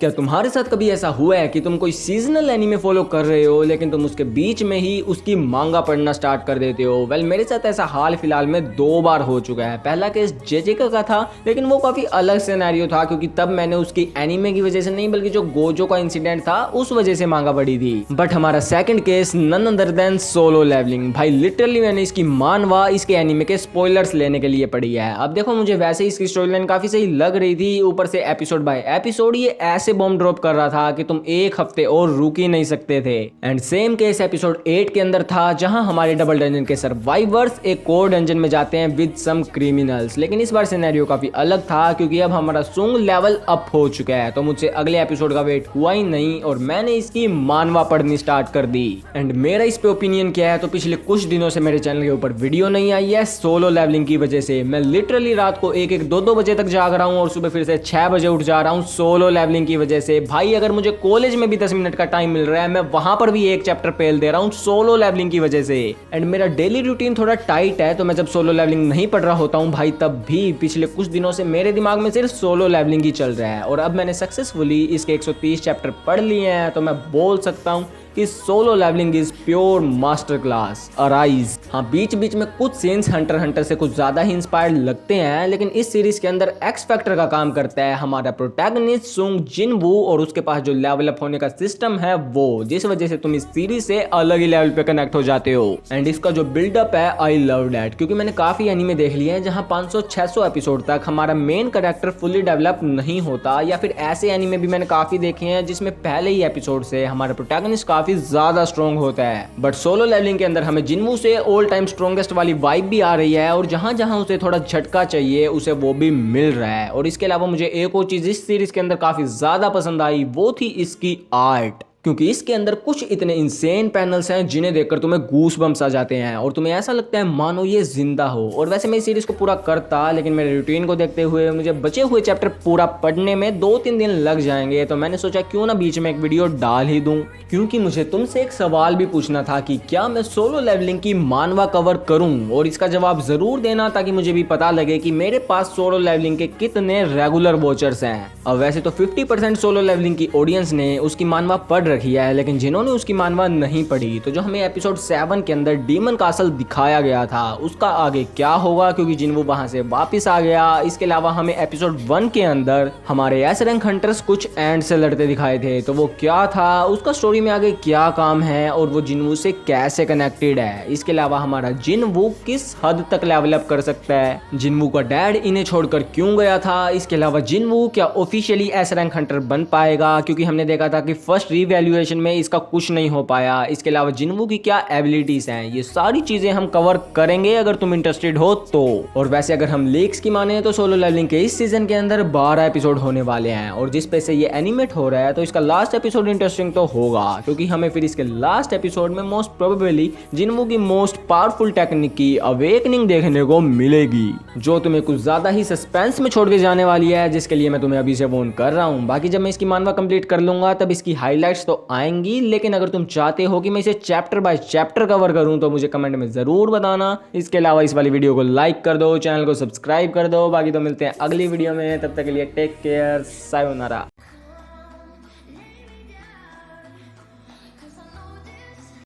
क्या तुम्हारे साथ कभी ऐसा हुआ है कि तुम कोई सीजनल एनीमे फॉलो कर रहे हो लेकिन तुम उसके बीच में ही उसकी मांगा पढ़ना स्टार्ट कर देते हो? वेल, मेरे साथ ऐसा हाल फिलहाल में 2 बार हो चुका है। पहला केस जेजेका का था, लेकिन वो काफी अलग सिनेरियो था क्योंकि तब मैंने उसकी एनीमे की वजह से नहीं बल्कि जो गोजो का इंसिडेंट था उस वजह से मांगा पढ़ी थी। बट हमारा second case none other than solo leveling. भाई लिटरली मैंने इसकी मानवा इसके एनीमे के स्पॉयलर्स लेने के लिए पढ़ी है। अब देखो, मुझे वैसे ही इसकी स्टोरी लाइन काफी सही लग रही थी, ऊपर से एपिसोड बाय एपिसोड ये ऐसे बॉम्ब ड्रॉप कर रहा था कि तुम एक हफ्ते और रुक ही नहीं सकते थे। एंड सेम केस एपिसोड 8 के अंदर था, जहां हमारे डबल डंजन के सर्वाइवर्स एक कोर डंजन में जाते हैं विद सम क्रिमिनल्स। लेकिन इस बार सिनेरियो काफी अलग था क्योंकि अब हमारा सुंग लेवल अप हो चुका है, तो मुझसे अगले एपिसोड का वेट हुआ ही नहीं और मैंने इसकी मानवा पढ़नी स्टार्ट कर दी। एंड मेरा इस पे ओपिनियन क्या है, तो पिछले कुछ दिनों से मेरे चैनल के ऊपर वीडियो नहीं आई है सोलो लेवलिंग की वजह से। मैं लिटरली रात को 1-1, 2-2 बजे तक जाग रहा हूँ और सुबह फिर से 6 बजे उठ जा रहा हूँ सोलो लेवलिंग की वजह से। भाई अगर मुझे कॉलेज में भी 10 मिनट का टाइम मिल रहा है, मैं वहां पर भी एक चैप्टर फेल दे रहा हूं सोलो लेवलिंग की वजह से। एंड मेरा डेली रूटीन थोड़ा टाइट है, तो मैं जब सोलो लेवलिंग नहीं पढ़ रहा होता हूं भाई, तब भी पिछले कुछ दिनों से मेरे दिमाग में सिर्फ सोलो लेवलिंग ही चल रहा है। और अब मैंने सक्सेसफुली इसके 130 चैप्टर पढ़ लिए हैं, तो मैं बोल सकता हूं कि solo leveling is pure master class. Arise. हाँ, बीच बीच में कुछ सीन्स हंटर हंटर से कुछ ज्यादा ही इंस्पायर्ड लगते हैं, लेकिन इस सीरीज के अंदर एक्स फैक्टर का काम करता है हमारा प्रोटैगनिस्ट सुंग जिनवू, और उसके पास जो लेवल अप होने का सिस्टम है वो, जिस वजह से तुम इस सीरीज से अलग ही लेवल पे कनेक्ट हो जाते हो। एंड इसका जो बिल्डअप है, आई लव दैट, क्योंकि मैंने काफी एनीमे देख लिए हैं जहां 500-600 एपिसोड तक हमारा मेन कैरेक्टर फुली डेवलप नहीं होता, या फिर ऐसे एनीमे भी मैंने काफी देखे हैं जिसमें पहले ही एपिसोड से हमारा प्रोटैगनिस्ट काफी ज्यादा स्ट्रॉन्ग होता है। बट सोलो लेवलिंग के अंदर हमें जिनवू से ऑल टाइम स्ट्रॉन्गेस्ट वाली वाइब भी आ रही है, और जहां जहां उसे थोड़ा झटका चाहिए उसे वो भी मिल रहा है। और इसके अलावा मुझे एक और चीज इस सीरीज के अंदर काफी ज्यादा पसंद आई, वो थी इसकी आर्ट, क्योंकि इसके अंदर कुछ इतने इंसेन पैनल्स हैं जिन्हें देखकर तुम्हें गूस बम्स आ जाते हैं और तुम्हें ऐसा लगता है मानो ये जिंदा हो। और वैसे मैं इस सीरीज को पूरा करता, लेकिन मेरे रूटीन को देखते हुए मुझे बचे हुए चैप्टर पूरा पढ़ने में 2-3 दिन लग जाएंगे, तो मैंने सोचा क्यों ना बीच में एक वीडियो डाल ही दूं। क्योंकि मुझे तुमसे एक सवाल भी पूछना था कि क्या मैं सोलो लेवलिंग की मानवा कवर करूं, और इसका जवाब जरूर देना ताकि मुझे भी पता लगे कि मेरे पास सोलो लेवलिंग के कितने रेगुलर वॉचर्स हैं। अब वैसे तो 50% सोलो लेवलिंग की ऑडियंस ने उसकी मानवा पढ़ रखी है, लेकिन जिन्होंने उसकी मानवा नहीं पढ़ी, तो जो हमें एपिसोड 7 के अंदर डीमन कासल दिखाया गया था उसका आगे क्या होगा, क्योंकि जिनवू वहां से वापस आ गया। इसके अलावा हमें एपिसोड 1 के अंदर हमारे एस रैंक हंटर्स कुछ एंड से लड़ते दिखाए थे, तो वो क्या था, उसका स्टोरी में आगे क्या काम है और वो जिनवू से कैसे कनेक्टेड है। इसके अलावा हमारा जिनवू किस हद तक लेवल अप कर सकता है, जिनवू का डैड इन्हें छोड़कर क्यों गया था। इसके अलावा जिनवू क्या ऑफिशियली एस रैंक हंटर बन पाएगा, क्योंकि हमने देखा था कि फर्स्ट रिवैल्यूएशन में इसका कुछ नहीं हो पाया। इसके अलावा जिनवू की क्या एबिलिटीज हैं, ये सारी चीजें हम कवर करेंगे अगर तुम इंटरेस्टेड हो तो। और वैसे अगर हम लीक्स की माने तो सोलो लेवलिंग के इस सीजन के अंदर 12 एपिसोड होने वाले हैं, और जिस पे से ये एनिमेट हो रहा है तो इसका लास्ट एपिसोड इंटरेस्टिंग तो होगा, क्योंकि हमें फिर इसके लास्ट एपिसोड में मोस्ट प्रोबेबली जिनवू की मोस्ट पावरफुल टेक्निक की अवेकनिंग देखने को मिलेगी, जो तुम्हें कुछ ज्यादा ही सस्पेंस में छोड़ के जाने वाली है, जिसके लिए मैं तुम्हें अभी से फोन कर रहा हूँ। बाकी जब मैं इसकी मानवा कंप्लीट कर लूंगा तब इसकी हाईलाइट्स तो आएंगी, लेकिन अगर तुम चाहते हो कि मैं इसे चैप्टर बाय चैप्टर कवर करूं तो मुझे कमेंट में जरूर बताना। इसके अलावा इस वाली वीडियो को लाइक कर दो, चैनल को सब्सक्राइब कर दो। बाकी तो मिलते हैं अगली वीडियो में, तब तक के लिए टेक केयर, सायोनारा।